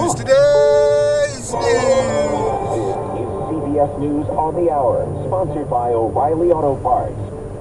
news. Today's news. CBS News on the Hour, sponsored by O'Reilly Auto Parts.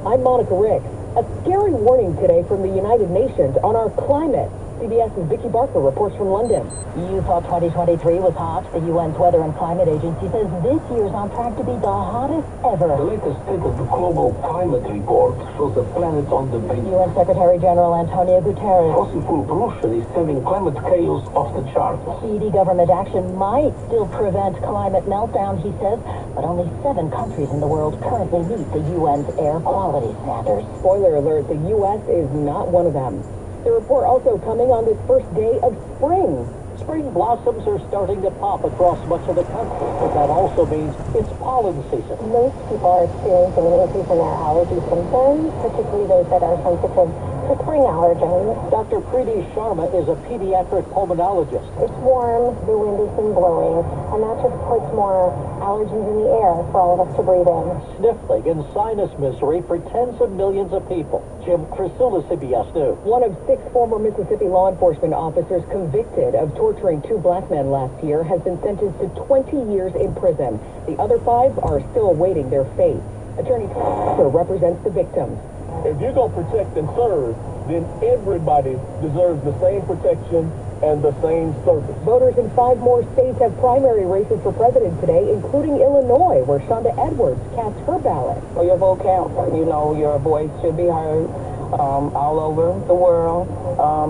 I'm Monica Ricks. A scary warning today from the United Nations on our climate. CBS's Vicky Barker reports from London. You thought 2023 was hot? The UN's Weather and Climate Agency says this year's on track to be the hottest ever. The latest state of the global climate report shows the planet on the brink. UN Secretary General Antonio Guterres. Fossil fuel pollution is sending climate chaos off the charts. Speedy government action might still prevent climate meltdown, he says, but only 7 countries in the world currently meet the UN's air quality standards. Spoiler alert, the U.S. is not one of them. The report also coming on this first day of spring. Spring blossoms are starting to pop across much of the country, but that also means it's pollen season. Most people are experiencing an increase in their allergy symptoms, particularly those that are sensitive to spring allergens. Dr. Preeti Sharma is a pediatric pulmonologist. It's warm, the wind has been blowing, and that just puts more allergens in the air for all of us to breathe in. Sniffling and sinus misery for tens of millions of people. Jim Crisula, CBS News. One of 6 former Mississippi law enforcement officers convicted of torturing 2 black men last year has been sentenced to 20 years in prison. The other 5 are still awaiting their fate. Attorney Tucker represents the victims. If you're going to protect and serve, then everybody deserves the same protection and the same service. Voters in 5 more states have primary races for president today, including Illinois, where Shonda Edwards cast her ballot. Well, your vote counts. You know, your voice should be heard all over the world.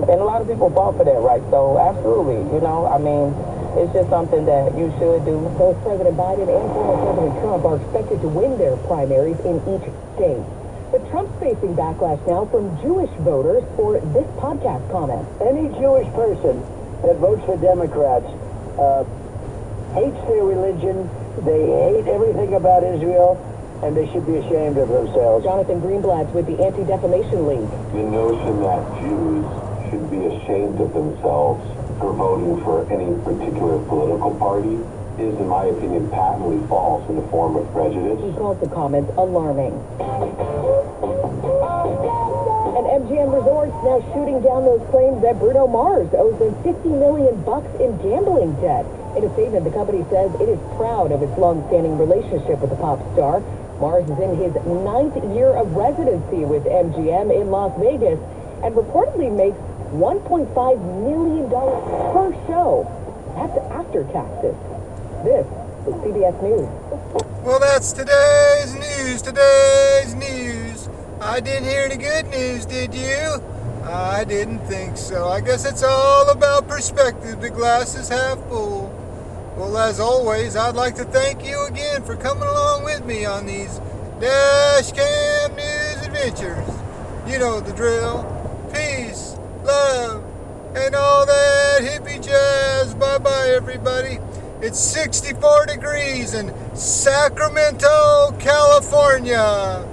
And a lot of people fought for that, right? So, absolutely, you know, I mean, it's just something that you should do. Both President Biden and former President Trump are expected to win their primaries in each state. But Trump's facing backlash now from Jewish voters for this podcast comment. Any Jewish person that votes for Democrats hates their religion, they hate everything about Israel, and they should be ashamed of themselves. Jonathan Greenblatt's with the Anti-Defamation League. The notion that Jews should be ashamed of themselves for voting for any particular political party is, in my opinion, patently false in the form of prejudice. He calls the comments alarming. And MGM Resorts now shooting down those claims that Bruno Mars owes them $50 million in gambling debt. In a statement, the company says it is proud of its long-standing relationship with the pop star. Mars is in his 9th year of residency with MGM in Las Vegas and reportedly makes $1.5 million per show. That's after taxes. This is CBS News. Well, that's today's news. Today's news. I didn't hear any good news, did you? I didn't think so. I guess it's all about perspective. The glass is half full. Well, as always, I'd like to thank you again for coming along with me on these Dash Cam News adventures. You know the drill. Peace, love, and all that hippie jazz. Bye-bye, everybody. It's 64 degrees in Sacramento, California.